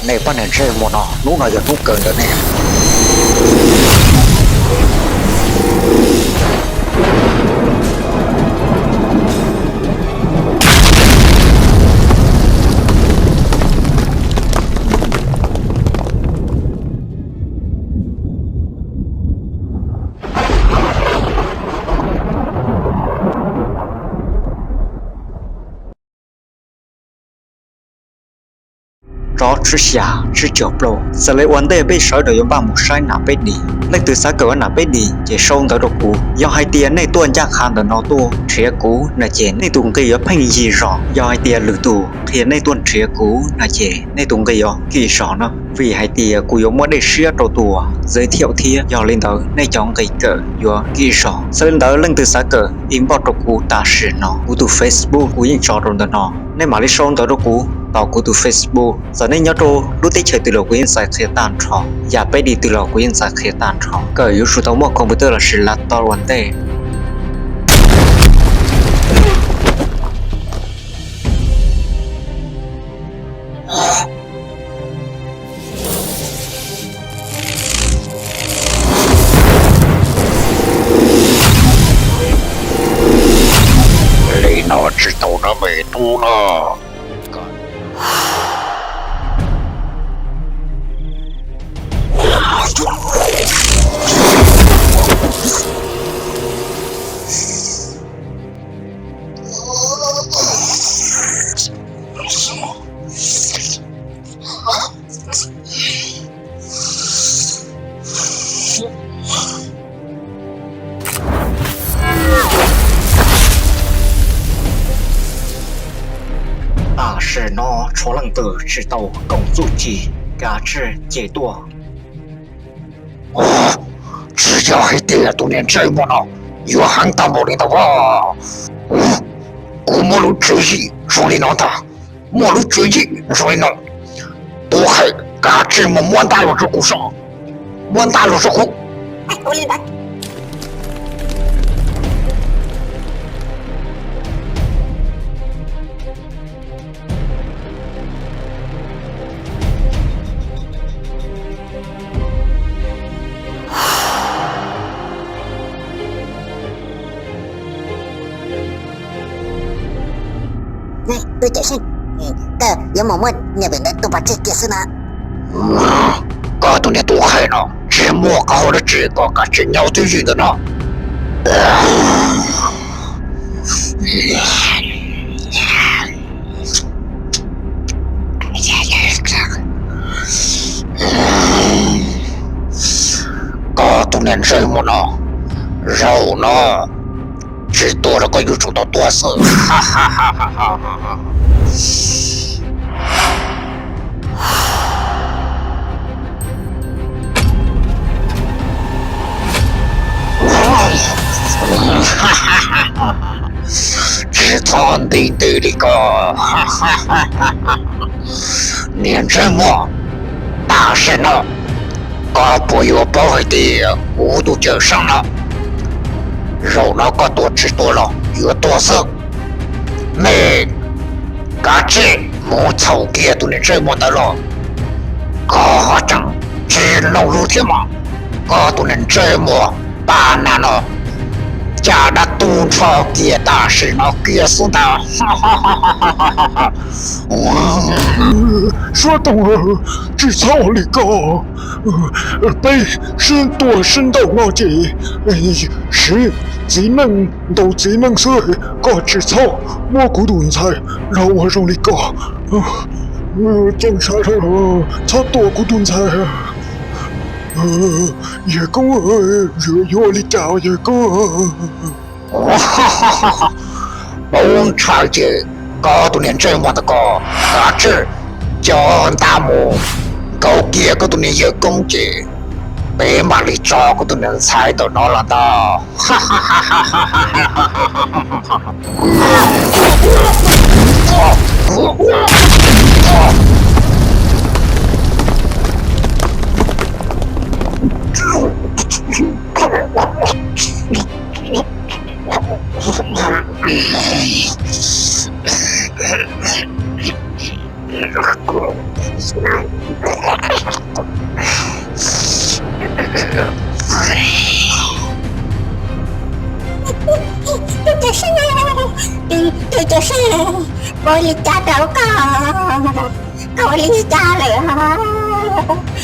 này bắt nền chơi một nó lúc nào giờ lúc cần được này. Rõ chứ xả chứ chọc lộ sẽ lấy vấn đề bị sói đổi ba một sai nạp bên đi lấy từ xã cỡ nạp bên đi chỉ sông tới độc cũ do hai tiền này tuần chắc hàng được nó tu trẻ cũ là trẻ này tuần kia phanh gì rõ do hai tiền lử tù thì này tuần trẻ cũ là trẻ này tuần kia kỳ rõ nó vì hai tiền cũ yếu mới để xia đầu tù giới thiệu thì do lên tới này chọn cái cỡ do kỳ rõ sẽ lên tới lên từ xã cỡ inbox độc cũ ta sử nó cũ từ Facebook cũ những trò rồi nó nên mà lấy sông tới độc cũ tàu của từ Facebook giờ nên nhớ đồ lúc tích chơi từ lò quyên giải khía tàn trò và bây đi từ lò quyên giải khía tàn trò cỡ yếu số thống một computer là sự là to vấn đề lấy nó chỉ tàu nó về tu nó ta是nó chỗ lần tử chỉ tàu công dụ chỉ cả chỉ chế tua只要还得多年这么呢，有行当不领的话，古莫路追忆说你弄他，莫路追忆说你弄，都还嘎这么满大路这股上，满大路这股，我领导。này tôi chạy sinh cờ有某问你们的都把这解释呢嘎多年都还呢，这么高的这个嘎这鸟对鱼的呢。嘎多年这么呢，肉呢，只多了个有种的多色，哈哈哈哈哈哈！哈哈哈！只藏地地的个，哈哈哈哈！念这么大声了，个不有保卫的五度就上了，肉那个多吃多了，有多色，没，嘎这木头给都念这么的了，个整只弄入天嘛，个都念这么大难了。家的督超给大事了，给死的，哈哈哈哈哈哈哈！说懂了，只操那个，被是多深的我姐，是技能都技能是个只操，我孤独才让我让那个，讲啥了？他多孤独才。也够热热的找也够。哈哈哈哈！龙差姐，搞多年这么的个，大致叫大木，搞几个多年也公鸡，被马里找个多年猜到哪了的？哈哈哈哈哈哈哈哈！这是这是我离家表哥，我离家了，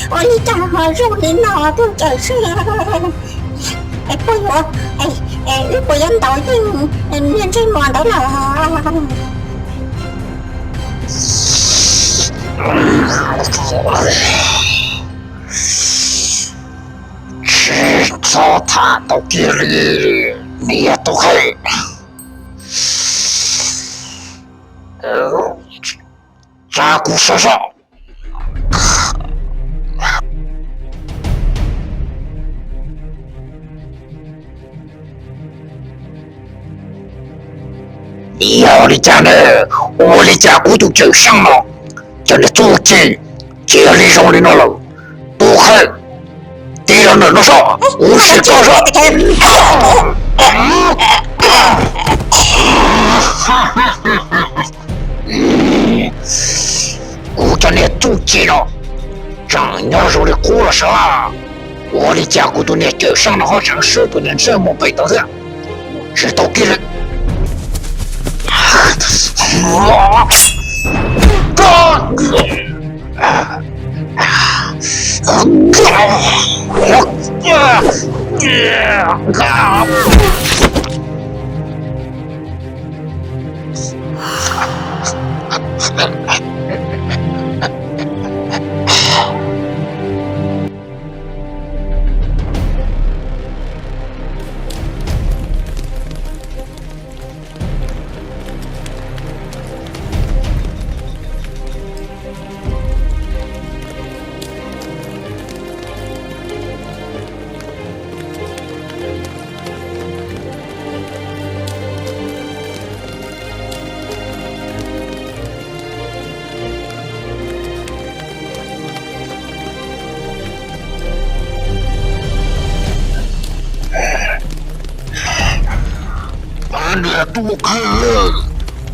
我离家和肉里闹都这是，不我不人导应面这么的了。吃糟蹋到地里，你也都可以。扎古身上。你要的家呢？我的家骨头就上了，叫你做鸡，接力上的那了，不看，敌人的那啥，无视高手。我叫你做鸡了，张鸟手的过了手啊！我的家骨头呢就上了，好像10多年这么背的了，知道给人。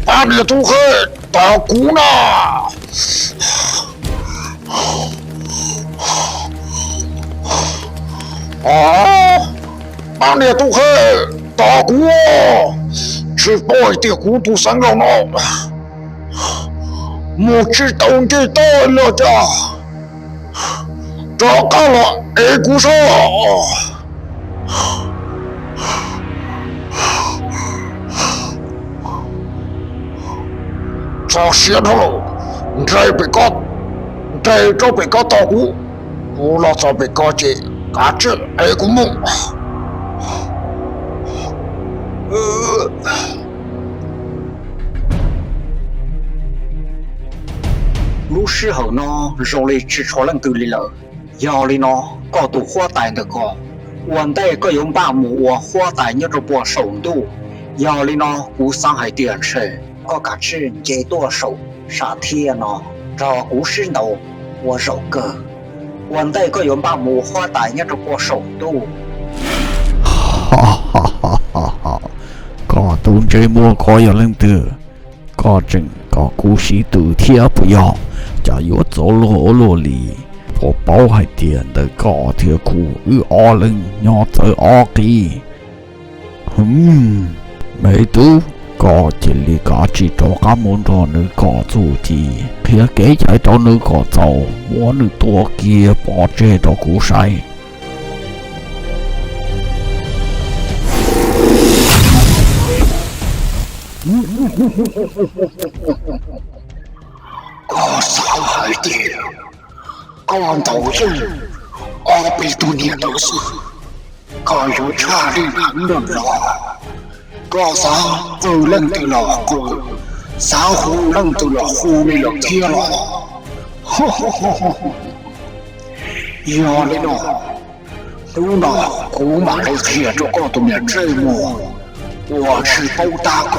把你毒害打鼓呢！把你毒害打鼓，去把的骨头上了呢！我知道你到了家，找到了一股上。找鞋头了，这就被搞捣鼓，不老早被搞这嘎这一个梦。lúc时候呢，肉类吃出来够里了，腰里呢搞到火蛋的搞，วันได้ก็ยมบ้าหมูวัวหัวตายเนี่ยระบบส่งดูยาวเลยเนาะกูสร้างให้เดือนเฉยก็กะชื่นเจตัว手สาเทียเนาะรอกูชื่นเอาวัวเราเกิดวันได้ก็ยมบ้าหมูหัวตายเนี่ยระบบส่งดู ก็ตูนใจมัวก็อย่าลืมเตือก็จึงก็กูสีตูเทีย不要จะ有走路里我包还点的个铁裤与二零要走二几没读ก็จะลีกาจีตัวกำมันตัวนึกก็จูจีเพียเก๋ใจตัวนึกก็เจ้ามัวนึกตัวเกียปอเจตัวกูใส่ก็สาวหายเดียวก่อนเต่าชื่อออกไปตัวเนี่ยตัวสิก็อยู่ชาลีหลังเดินรอก็สาวตื่นเล่นตัวหลอกกูสาวหูเล่นตัวหลอกหูไม่หลอกเที่ยวหรอกยอเลยเนาะดูเนาะกูมาเลยเที่ยวตัวก็ตัวเนี่ยเจ้ามัว我是包大哥。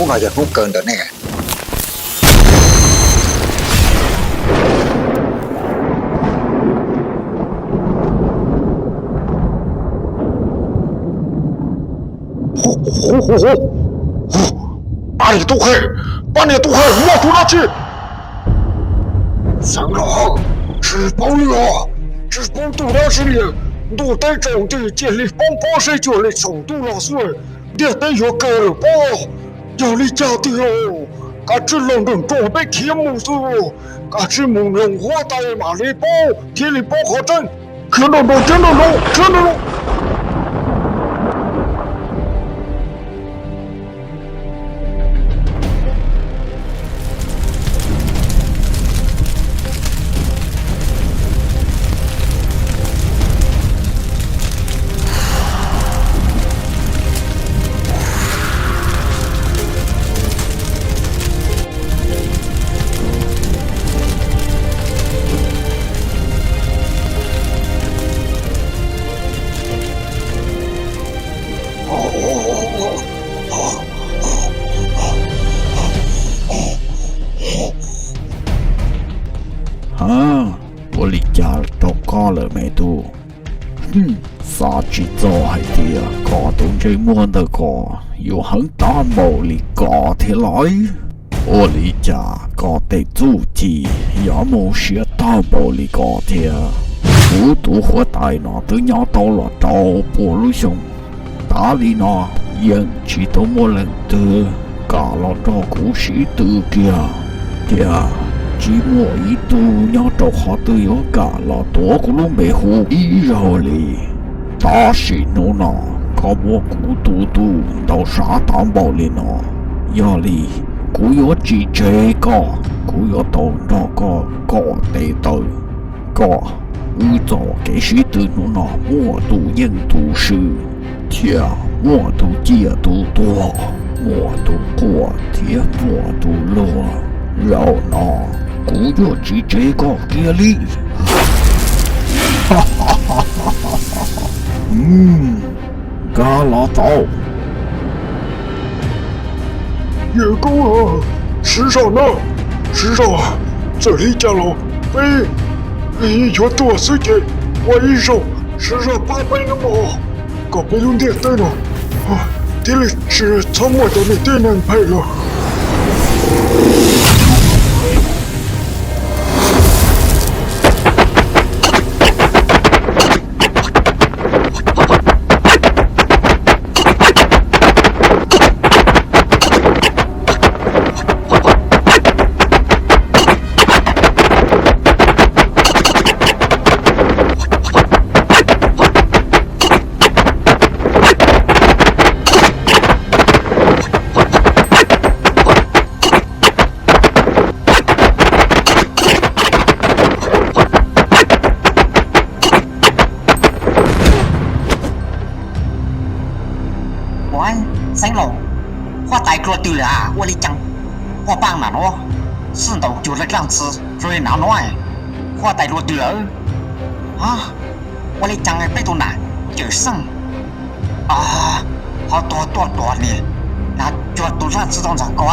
nó giờ không cần được nè.把你都黑，摸出来去！三郎，吃饱了，只帮杜老师里，杜带种地建立风暴水就来送杜老师，也得有个了吧？要你家的喽，俺只能准备铁木子，俺只木能火带马里包，铁里包好针，听得懂，听得懂，听得懂。我离家都搞了没多，啥制造还的搞动这么的搞，有很大毛力搞起来。我离家搞得自己，要么是大毛力搞的，我都和大那都要到了找不路上，大里那人气都没人得，搞了这故事得的。寂寞一度要找好都有干了，多个龙背后一绕里，大是弄那搞我孤独独到啥大毛里呢？要里古有几这个，古有到那个搞得到搞，宇宙给谁的弄那莫度印度是，且莫度戒度多，莫度过铁莫度落，绕那。古有几这个给力，哈哈哈哈哈哈！嘎拉倒，也够了，石上呢？石上，这里家老被有多时间？我一手石上8倍了嘛，搞不用电灯了，这里是从我这里电能配了。Sáng lộ hoa tài cửa từ là hoa lý chăng hoa bang mà nó xin đầu chủ lực làm sự rồi nào nói hoa tài cửa từ ở hoa lý chăng ấy tụi nà chữ sân họ to nè là cho tụi ra tự động rằng có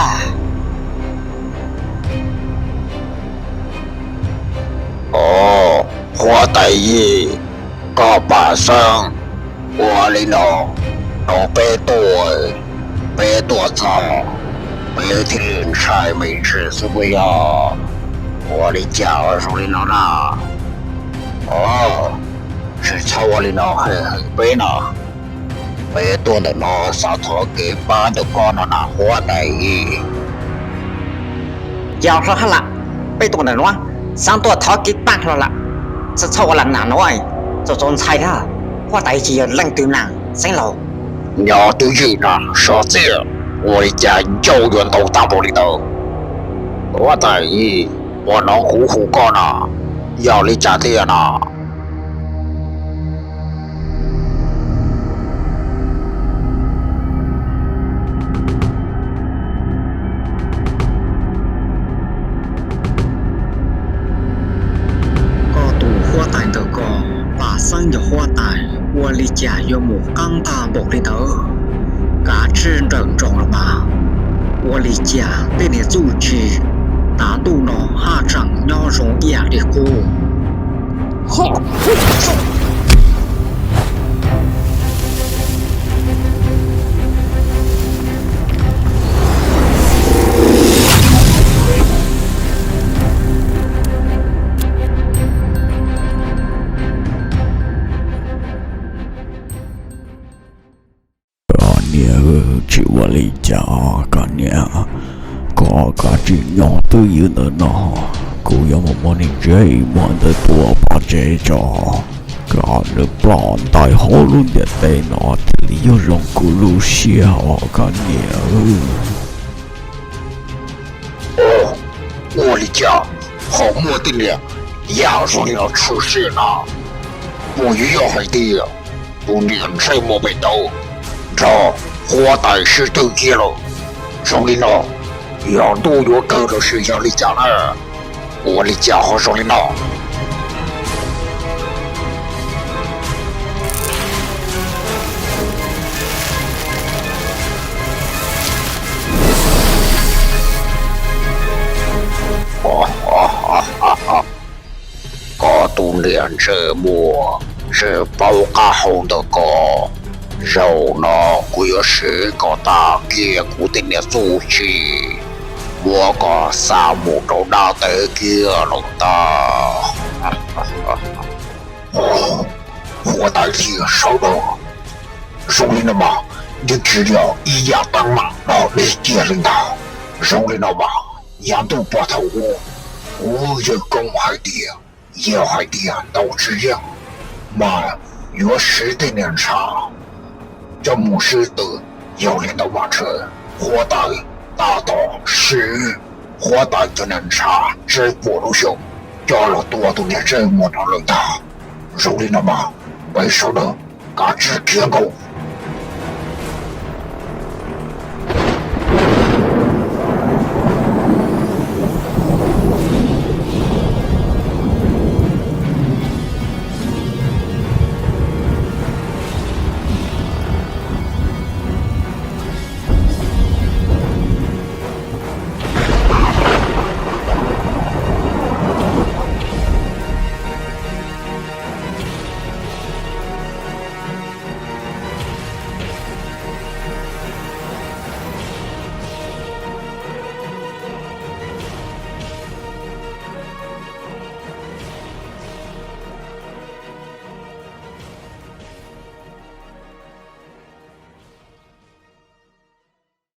花大爷个把上我哩喏都别多操别听柴没吃是不要我哩家儿手里喏呐是操我哩喏很别喏别多的喏啥头给把的搞喏那花大爷要说好了被动的喏上多讨给办了了这操我了哪喏这种菜的花大爷冷对难生老鸟对于那啥子我的家教员都打不里头我大爷我能呼呼干呐要你家的呐生的花带，我离家有木刚大木里头，嘎吃人中了吗？我离家对你住去，打肚脑哈长鸟容易的过。好，去我离家干娘，个只鸟都有的呢，กูยังไม่มองนี่ใจมัน的ตัว把这着，个人不然带好路的在那里有人咕噜笑干娘。哦，我的家好么的呢，要说要出事了，不要害的，不连这么被刀，这活歹是对接了，兄弟呢，要多有更多事情的家呢，我的家伙兄弟呢。个锻炼这么是包卡红的个，然后呢，我有十个大给固定的主题，我个沙漠都拿得给了的。我代替收到，兄弟们，你只要一样当马，老李接领导，兄弟们，养都不头我这公海地，野海地都这样，妈，有10的年长，这牧师的要领到马车，活带大到10，活带就能查这波路熊，叫了多年这么长人大，手里的嘛，为首的嘎吱天狗。